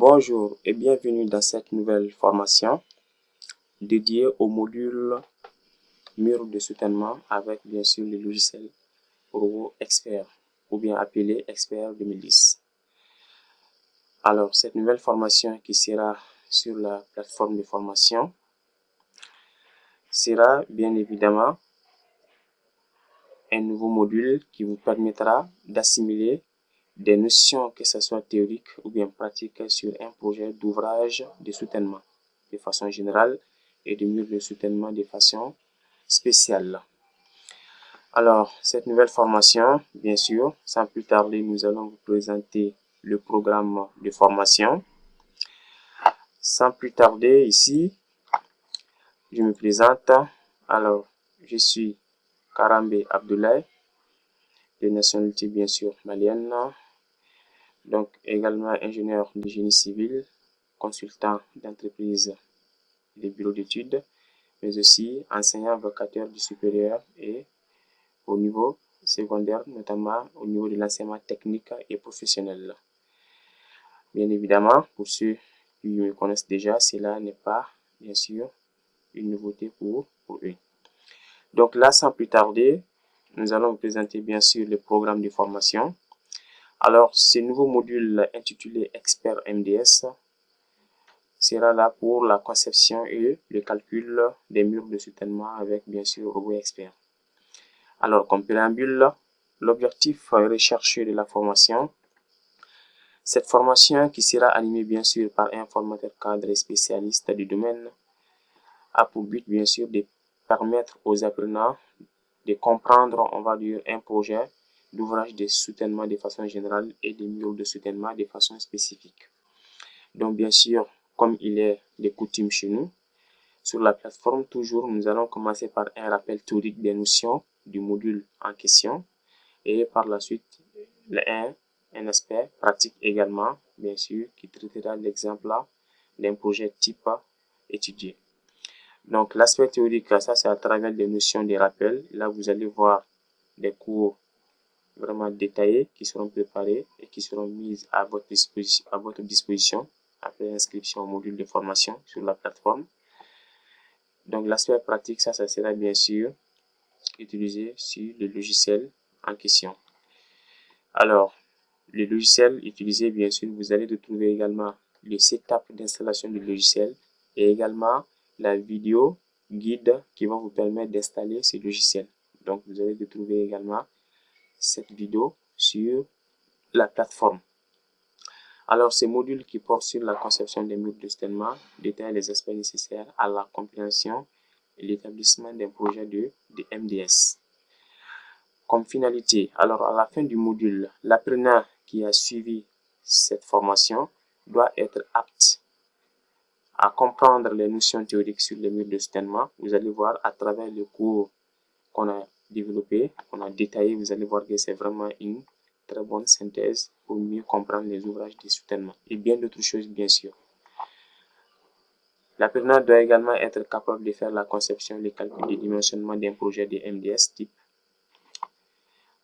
Bonjour et bienvenue dans cette nouvelle formation dédiée au module mur de soutènement avec bien sûr le logiciel Robot Expert ou bien appelé Expert 2010. Alors cette nouvelle formation qui sera sur la plateforme de formation sera bien évidemment un nouveau module qui vous permettra d'assimiler des notions, que ce soit théoriques ou bien pratiques, sur un projet d'ouvrage de soutènement de façon générale et de mur de soutènement de façon spéciale. Alors, cette nouvelle formation, bien sûr, sans plus tarder, nous allons vous présenter le programme de formation. Sans plus tarder, ici, je me présente. Alors, je suis Karambe Abdoulaye, de nationalité bien sûr malienne. Donc également ingénieur de génie civil, consultant d'entreprise et de bureaux d'études, mais aussi enseignant vacataire du supérieur et au niveau secondaire, notamment au niveau de l'enseignement technique et professionnel. Bien évidemment, pour ceux qui me connaissent déjà, cela n'est pas bien sûr une nouveauté pour eux. Donc là, sans plus tarder, nous allons vous présenter bien sûr le programme de formation. Alors, ce nouveau module intitulé Expert MDS sera là pour la conception et le calcul des murs de soutènement avec bien sûr Robot Expert. Alors, comme préambule, l'objectif recherché de la formation, cette formation qui sera animée bien sûr par un formateur cadre et spécialiste du domaine, a pour but bien sûr de permettre aux apprenants de comprendre, on va dire, un projet d'ouvrage de soutènement de façon générale et des murs de soutènement de façon spécifique. Donc bien sûr, comme il est de coutume chez nous, sur la plateforme toujours, nous allons commencer par un rappel théorique des notions du module en question et par la suite un aspect pratique également, bien sûr, qui traitera l'exemple d'un projet type étudié. Donc l'aspect théorique, ça c'est à travers des notions de rappel. Là, vous allez voir des cours vraiment détaillés qui seront préparés et qui seront mis à votre disposition après inscription au module de formation sur la plateforme. Donc l'aspect pratique, ça sera bien sûr utilisé sur le logiciel en question. Alors, le logiciel utilisé, bien sûr, vous allez retrouver également le setup d'installation du logiciel et également la vidéo guide qui va vous permettre d'installer ce logiciel. Donc, vous allez retrouver également cette vidéo sur la plateforme. Alors, ce module qui porte sur la conception des murs de soutènement détaille les aspects nécessaires à la compréhension et l'établissement d'un projet de MDS. Comme finalité, alors à la fin du module, l'apprenant qui a suivi cette formation doit être apte à comprendre les notions théoriques sur les murs de soutènement. Vous allez voir à travers le cours qu'on a développé, qu'on a détaillé, vous allez voir que c'est vraiment une très bonne synthèse pour mieux comprendre les ouvrages de soutènement et bien d'autres choses bien sûr. L'apprenant doit également être capable de faire la conception et le calcul du dimensionnement d'un projet de MDS type.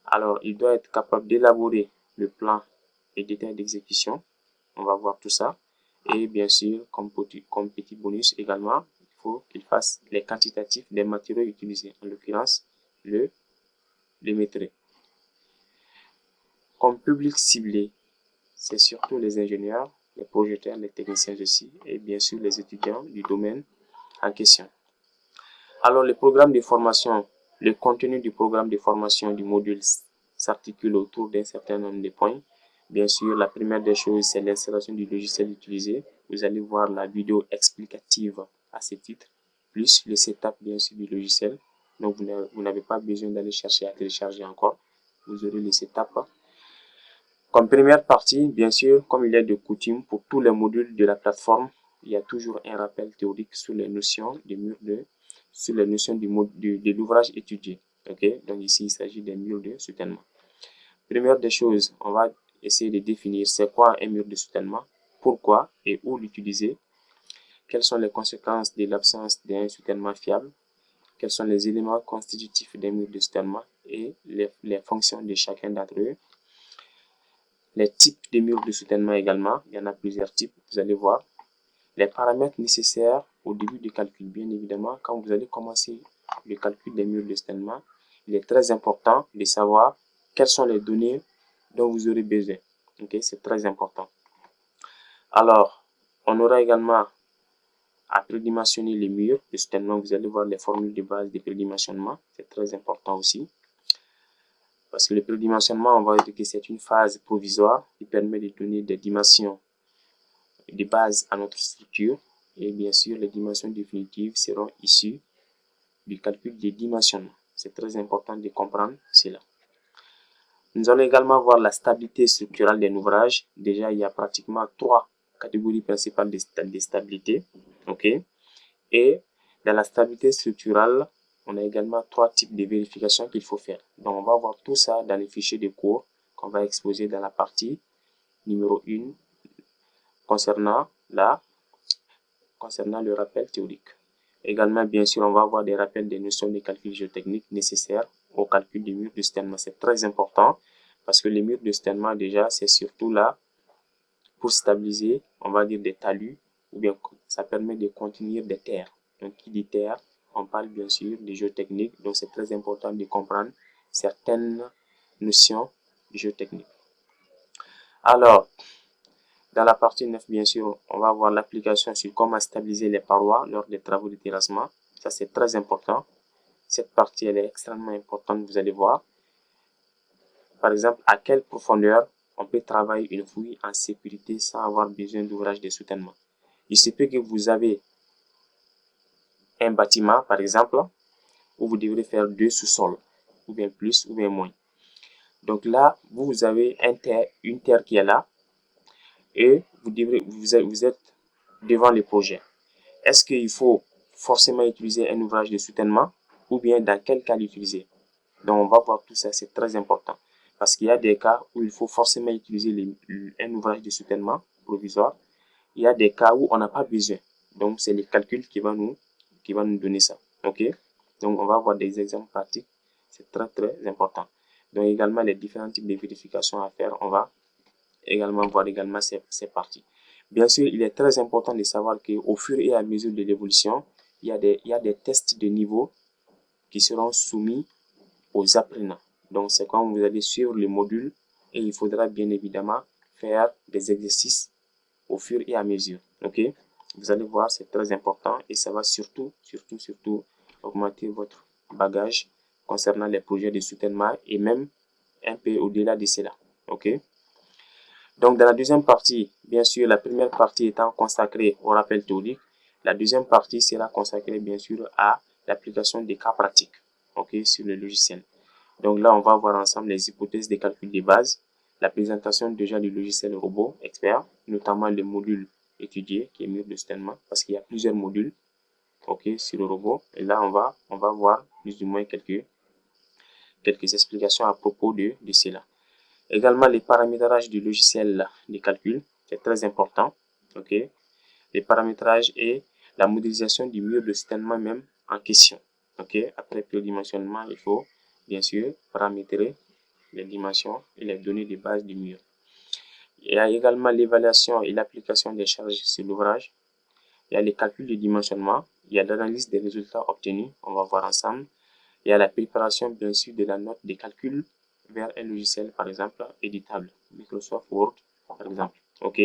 Alors, il doit être capable d'élaborer le plan et détail d'exécution. On va voir tout ça. Et bien sûr, comme petit bonus également, il faut qu'il fasse les quantitatifs des matériaux utilisés, en l'occurrence le métré. Comme public ciblé, c'est surtout les ingénieurs, les projecteurs, les techniciens aussi, et bien sûr les étudiants du domaine en question. Alors, le programme de formation, le contenu du programme de formation du module s'articule autour d'un certain nombre de points. Bien sûr, la première des choses, c'est l'installation du logiciel utilisé. Vous allez voir la vidéo explicative à ce titre, plus le setup bien sûr du logiciel. Donc, vous n'avez pas besoin d'aller chercher à télécharger encore. Vous aurez le setup. Comme première partie, bien sûr, comme il est de coutume pour tous les modules de la plateforme, il y a toujours un rappel théorique sur les notions des murs sur les notions de l'ouvrage étudié. Okay? Donc ici, il s'agit des murs de soutènement. Première des choses, on va essayer de définir c'est quoi un mur de soutènement, pourquoi et où l'utiliser, quelles sont les conséquences de l'absence d'un soutènement fiable, quels sont les éléments constitutifs d'un mur de soutènement et les fonctions de chacun d'entre eux, Les types de murs de soutènement également, il y en a plusieurs types, vous allez voir. Les paramètres nécessaires au début du calcul, bien évidemment, quand vous allez commencer le calcul des murs de soutènement, il est très important de savoir quelles sont les données dont vous aurez besoin. Ok, c'est très important. Alors, on aura également à prédimensionner les murs de soutènement. Vous allez voir les formules de base de prédimensionnement. C'est très important aussi. Parce que le prédimensionnement, on va dire que c'est une phase provisoire qui permet de donner des dimensions de base à notre structure. Et bien sûr, les dimensions définitives seront issues du calcul des dimensionnements. C'est très important de comprendre cela. Nous allons également voir la stabilité structurale d'un ouvrage. Déjà, il y a pratiquement 3 catégories principales de stabilité. Ok. Et dans la stabilité structurale, on a également 3 types de vérifications qu'il faut faire. Donc, on va voir tout ça dans les fichiers de cours qu'on va exposer dans la partie numéro 1 concernant le rappel théorique. Également, bien sûr, on va avoir des rappels des notions de calcul géotechnique nécessaires au calcul des murs de soutènement. C'est très important parce que les murs de soutènement, déjà, c'est surtout là pour stabiliser, on va dire, des talus, ou bien ça permet de contenir des terres. Donc, qui dit terre, on parle bien sûr de géotechnique. Donc, c'est très important de comprendre certaines notions géotechniques. Alors, dans la partie 9, bien sûr, on va voir l'application sur comment stabiliser les parois lors des travaux de terrassement. Ça, c'est très important. Cette partie, elle est extrêmement importante, vous allez voir. Par exemple, à quelle profondeur on peut travailler une fouille en sécurité sans avoir besoin d'ouvrage de soutènement. Il se peut que vous avez un bâtiment, par exemple, où vous devrez faire 2 sous-sols, ou bien plus, ou bien moins. Donc là, vous avez une terre qui est là, et vous êtes devant le projet. Est-ce qu'il faut forcément utiliser un ouvrage de soutènement, ou bien dans quel cas l'utiliser? Donc, on va voir tout ça, c'est très important. Parce qu'il y a des cas où il faut forcément utiliser un ouvrage de soutènement provisoire. Il y a des cas où on n'a pas besoin. Donc, c'est les calculs qui va nous donner ça. OK? Donc, on va voir des exemples pratiques. C'est très, très important. Donc, également, les différents types de vérifications à faire, on va également voir également ces parties. Bien sûr, il est très important de savoir qu'au fur et à mesure de l'évolution, il y a des tests de niveau qui seront soumis aux apprenants. Donc, c'est quand vous allez suivre le module et il faudra bien évidemment faire des exercices au fur et à mesure. Ok? Vous allez voir, c'est très important et ça va surtout augmenter votre bagage concernant les projets de soutènement et même un peu au-delà de cela. Ok? Donc, dans la deuxième partie, bien sûr, la première partie étant consacrée au rappel théorique, la deuxième partie sera consacrée bien sûr à l'application des cas pratiques, ok, sur le logiciel. Donc là, on va voir ensemble les hypothèses de calcul de base, la présentation déjà du logiciel robot expert, notamment le module étudié qui est mur de soutènement, parce qu'il y a plusieurs modules, ok, sur le robot. Et là, on va voir plus ou moins quelques explications à propos de cela. Également, les paramétrages du logiciel de calcul, c'est très important, ok. Les paramétrages et la modélisation du mur de soutènement même en question, ok. Après prédimensionnement, il faut bien sûr paramétrer les dimensions et les données de base du mur. Il y a également l'évaluation et l'application des charges sur l'ouvrage. Il y a les calculs de dimensionnement. Il y a l'analyse des résultats obtenus. On va voir ensemble. Il y a la préparation, bien sûr, de la note des calculs vers un logiciel, par exemple, éditable. Microsoft Word, par exemple. OK.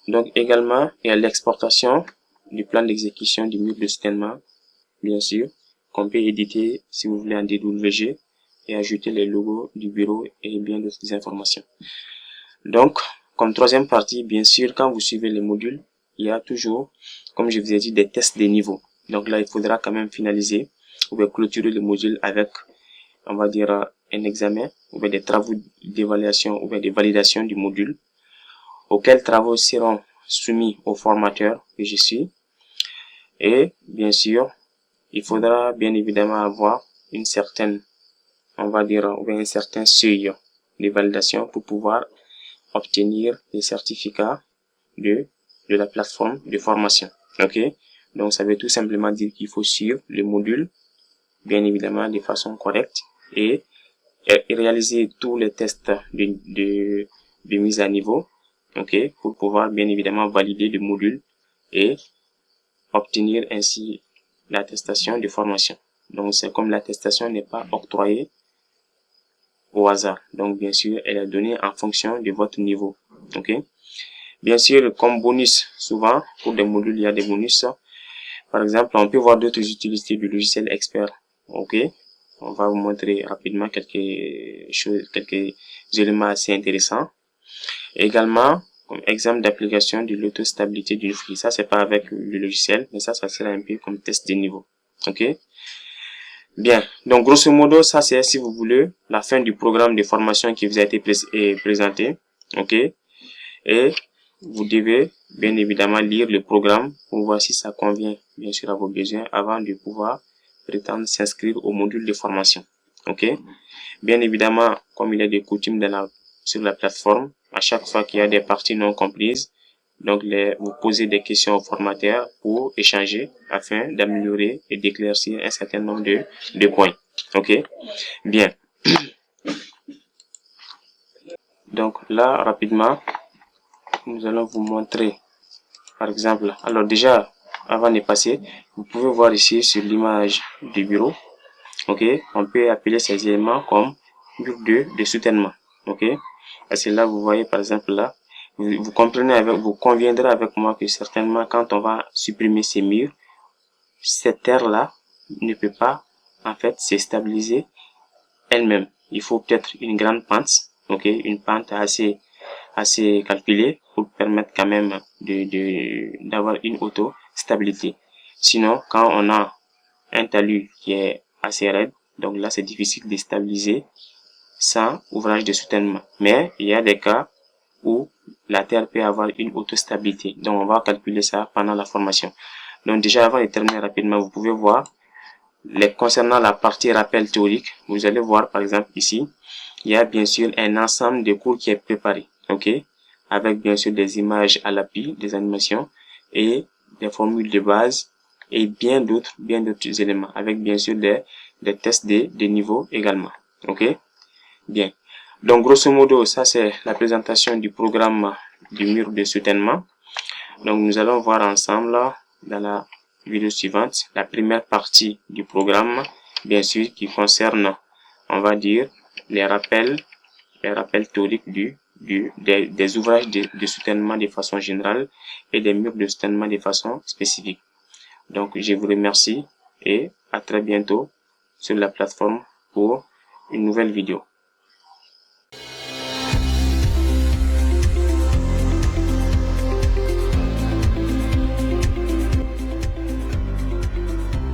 Donc, également, il y a l'exportation du plan d'exécution du mur de soutènement, bien sûr, qu'on peut éditer si vous voulez en DWG et ajouter les logos du bureau et bien d'autres informations. Donc, comme troisième partie, bien sûr, quand vous suivez les modules, il y a toujours, comme je vous ai dit, des tests de niveau. Donc là, il faudra quand même finaliser ou bien clôturer le module avec, on va dire, un examen ou bien des travaux d'évaluation ou bien de validation du module, auxquels travaux seront soumis au formateur que je suis. Et bien sûr, il faudra bien évidemment avoir une certaine, on va dire, ou bien un certain seuil de validation pour pouvoir obtenir les certificats de la plateforme de formation. Ok? Donc, ça veut tout simplement dire qu'il faut suivre le module, bien évidemment, de façon correcte et réaliser tous les tests de mise à niveau, ok, pour pouvoir bien évidemment valider le module et obtenir ainsi l'attestation de formation. Donc c'est comme l'attestation n'est pas octroyée au hasard, donc bien sûr elle est donnée en fonction de votre niveau, ok. Bien sûr, comme bonus, souvent pour des modules il y a des bonus. Par exemple, on peut voir d'autres utilités du logiciel expert, ok. On va vous montrer rapidement quelques choses, quelques éléments assez intéressants. Également, comme exemple d'application de l'autostabilité d'une feuille. Ça, c'est pas avec le logiciel, mais ça sert un peu comme test de niveau. Ok? Bien. Donc, grosso modo, ça, c'est, si vous voulez, la fin du programme de formation qui vous a été présenté. Ok? Et vous devez, bien évidemment, lire le programme pour voir si ça convient, bien sûr, à vos besoins avant de pouvoir prétendre s'inscrire au module de formation. Ok? Bien évidemment, comme il est de coutume sur la plateforme, à chaque fois qu'il y a des parties non comprises, donc vous posez des questions au formateur pour échanger afin d'améliorer et d'éclaircir un certain nombre de points. Ok? Bien. Donc là, rapidement, nous allons vous montrer, par exemple, alors déjà, avant de passer, vous pouvez voir ici sur l'image du bureau, ok, on peut appeler ces éléments comme mur de soutènement, ok, parce que là, vous voyez, par exemple, là, vous comprenez vous conviendrez avec moi que certainement, quand on va supprimer ces murs, cette terre-là ne peut pas, en fait, se stabiliser elle-même. Il faut peut-être une grande pente, ok, une pente assez calculée pour permettre quand même d'avoir une auto-stabilité. Sinon, quand on a un talus qui est assez raide, donc là c'est difficile de stabiliser sans ouvrage de soutènement. Mais il y a des cas où la terre peut avoir une auto-stabilité. Donc on va calculer ça pendant la formation. Donc déjà avant de terminer rapidement, vous pouvez voir concernant la partie rappel théorique, vous allez voir par exemple ici, il y a bien sûr un ensemble de cours qui est préparé, ok, avec bien sûr des images à l'appui, des animations et des formules de base et bien d'autres éléments, avec bien sûr des tests de niveau également, ok. Bien, donc grosso modo ça c'est la présentation du programme du mur de soutènement. Donc nous allons voir ensemble dans la vidéo suivante la première partie du programme, bien sûr qui concerne, on va dire, les rappels théoriques des ouvrages de soutènement de façon générale et des murs de soutènement de façon spécifique. Donc je vous remercie et à très bientôt sur la plateforme pour une nouvelle vidéo.